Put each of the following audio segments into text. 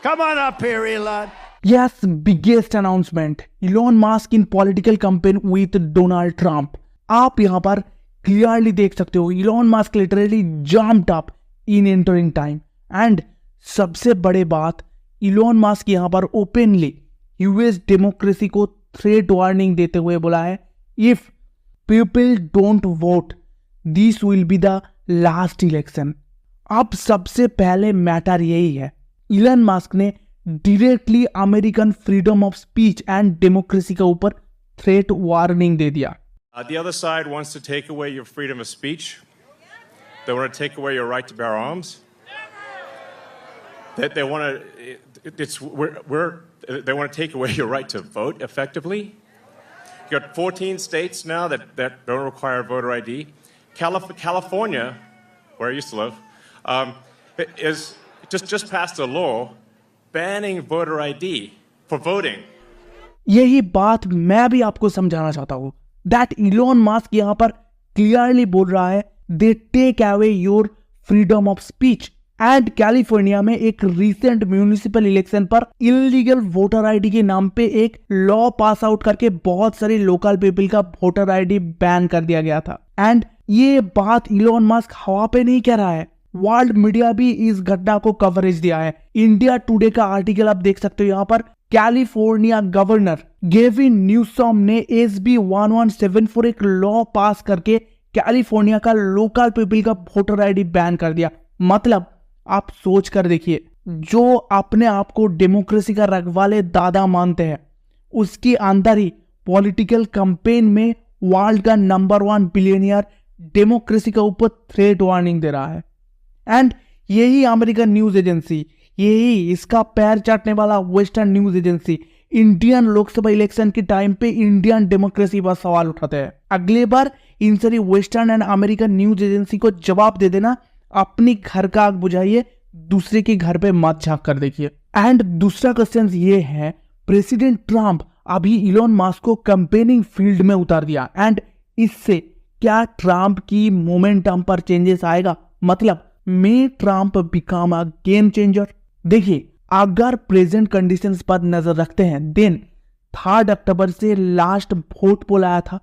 Come on up here, Elon. Yes, biggest announcement. Elon Musk in political campaign with Donald Trump. आप यहाँ पर clearly देख सकते हो Elon Musk literally jumped up in entering time. And सबसे बड़े बात, Elon Musk यहाँ पर ओपनली यूएस डेमोक्रेसी को थ्रेट वार्निंग देते हुए बोला है, if people don't vote this will be the last election. अब सबसे पहले मैटर यही है, इलन मस्क ने directly American freedom of speech and democracy के ऊपर थ्रेट वार्निंग दे दिया। The other side wants to take away your freedom of speech. They want to take away your right to bear arms. They want to. They want to take away your right to vote effectively. You got 14 states now that don't require voter ID. California, where I used to live, is just passed a law banning voter ID for voting. यही बात मैं भी आपको समझाना चाहता हूं, that Elon Musk यहां पर क्लियरली बोल रहा है, they take away your freedom of speech. And California में एक रिसेंट म्यूनिसिपल इलेक्शन पर इलीगल वोटर आईडी के नाम पे एक लॉ पास आउट करके बहुत सारे लोकल पीपल का वोटर आईडी बैन कर दिया गया था। एंड ये बात इलोन मस्क हवा पे नहीं कह रहा है, वर्ल्ड मीडिया भी इस घटना को कवरेज दिया है। इंडिया टुडे का आर्टिकल आप देख सकते हो यहाँ पर, कैलिफोर्निया गवर्नर गेविन न्यूसॉम ने SB 1174 एक लॉ पास करके कैलिफोर्निया का लोकल पीपल का वोटर आईडी बैन कर दिया। मतलब आप सोच कर देखिए, जो अपने आप को डेमोक्रेसी का रखवाले दादा मानते हैं, उसके अंदर ही पॉलिटिकल कैंपेन में वर्ल्ड का नंबर 1 बिलियनियर डेमोक्रेसी के ऊपर थ्रेट वार्निंग दे रहा है। एंड यही अमेरिकन न्यूज एजेंसी, यही इसका पैर चाटने वाला western news agency Indian Lok Sabha election के टाइम पे इंडियन डेमोक्रेसी पर सवाल उठाते हैं। अगले बार इन सारी western and American news agency को जवाब दे देना, अपनी घर का आग बुझाइए, दूसरे के घर पे मत झांक कर देखिए। एंड दूसरा क्वेश्चन ये है, प्रेसिडेंट ट्रंप अभी इलोन मस्क को कैंपेनिंग फील्ड में उतार दिया, एंड इससे क्या ट्रंप की मोमेंटम पर चेंजेस आएगा? मतलब may Trump become a game changer? देखिए, अगर प्रेजेंट कंडीशंस पर नजर रखते हैं, देन 3 अक्टूबर से लास्ट वोट पोल आया था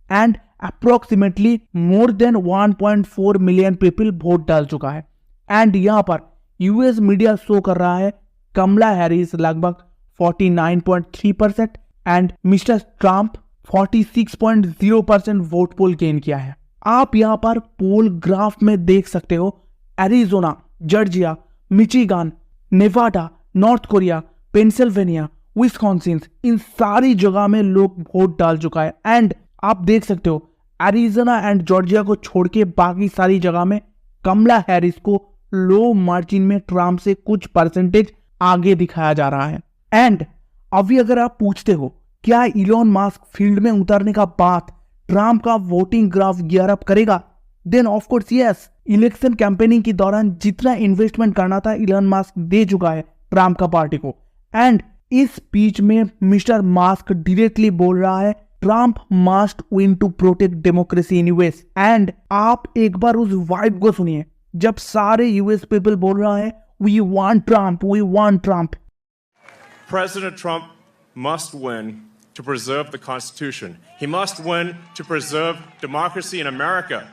and approximately more than 1.4 million people vote डाल चुका है। एंड यहां पर यूएस मीडिया शो कर रहा है कमला हैरिस लगभग 49.3% and mister Trump 46.0% vote poll gain किया है। आप यहां पर पोल ग्राफ में देख सकते हो, Arizona, Georgia, Michigan, Nevada, North Korea, Pennsylvania, Wisconsin, इन सारी जगह में लोग वोट डाल चुका है। एंड आप देख सकते हो एरिजोना एंड जॉर्जिया को छोड़ के बाकी सारी जगह में कमला हैरिस को लो मार्जिन में ट्रंप से कुछ परसेंटेज आगे दिखाया जा रहा है। एंड अभी अगर आप पूछते हो क्या इलोन मस्क फील्ड में उतरने का बाद ट्रंप का वोटिंग ग्राफ गियर अप करेगा, then of course yes. Election campaigning के दौरान जितना इन्वेस्टमेंट करना था इलोन मस्क दे चुका है ट्रंप का पार्टी को। एंड इस स्पीच में मिस्टर मस्क डायरेक्टली बोल रहा है, Trump must win to protect democracy in US. एंड आप एक बार उस वाइब को सुनिए जब सारे यूएस पीपल बोल रहा है, we want Trump, we want Trump. President Trump must win to preserve the Constitution. He must win to preserve democracy in America.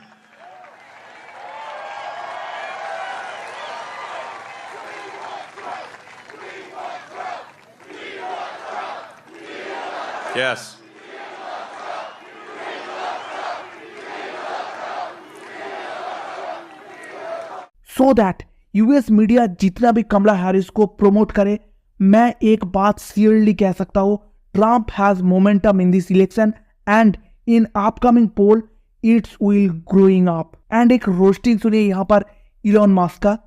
Yes. So that US media जितना भी कमला हैरिस को प्रमोट करे, मैं एक बात क्लियरली कह सकता हूं, Trump has momentum in this election and in upcoming poll it's will growing up. And एक रोस्टिंग सुनिए यहां पर इलोन मस्क का।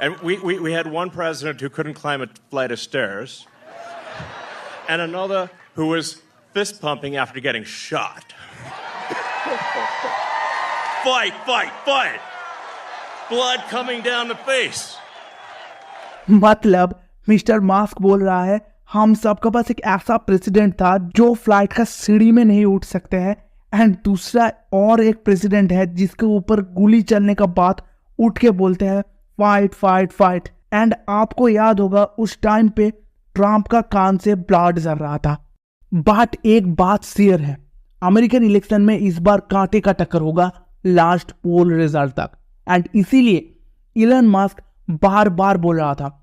And we had one president who couldn't climb a flight of stairs, and another who was fist pumping after getting shot. Fight, fight, fight! Blood coming down the face. मतलब mister Musk बोल रहा है, हम सबके पास एक ऐसा president था जो फ्लाइट का सीढ़ी में नहीं उठ सकते हैं, एंड दूसरा और एक प्रेसिडेंट है जिसके ऊपर गोली चलने का बाद उठ के बोलते हैं फाइट फाइट फाइट। एंड आपको याद होगा उस टाइम पे ट्रम्प का कान से ब्लड झर रहा था। बट एक बात शेयर है, अमेरिकन इलेक्शन में इस बार कांटे का टक्कर होगा लास्ट पोल रिजल्ट तक। एंड इसीलिए इलन मस्क बार बार बोल रहा था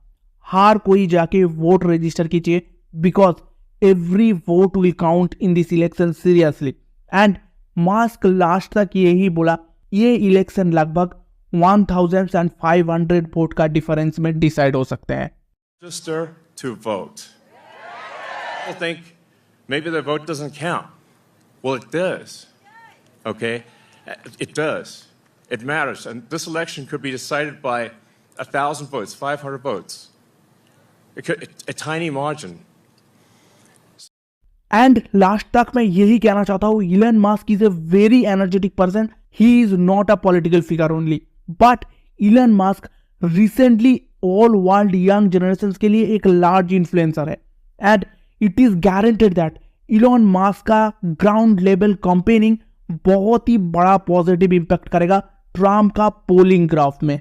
हर कोई जाके वोट रजिस्टर कीजिए, because every vote will count in this election seriously. And Musk last तक यही बोला, ये इलेक्शन लगभग 1500 वोट का डिफरेंस में डिसाइड हो सकते हैं। Register to vote. People think maybe their vote doesn't count. Well, it does. Okay? It does. It matters. And this election could be decided by 1,000 votes, 500 votes. A tiny margin. And last तक मैं यही कहना चाहता हूं, Elon Musk is a very energetic person. He is not a political figure only, but Elon Musk recently all world young generation के लिए एक large influencer है। And it is guaranteed that Elon Musk का ground level campaigning बहुत ही बड़ा positive impact करेगा Trump का polling graph में।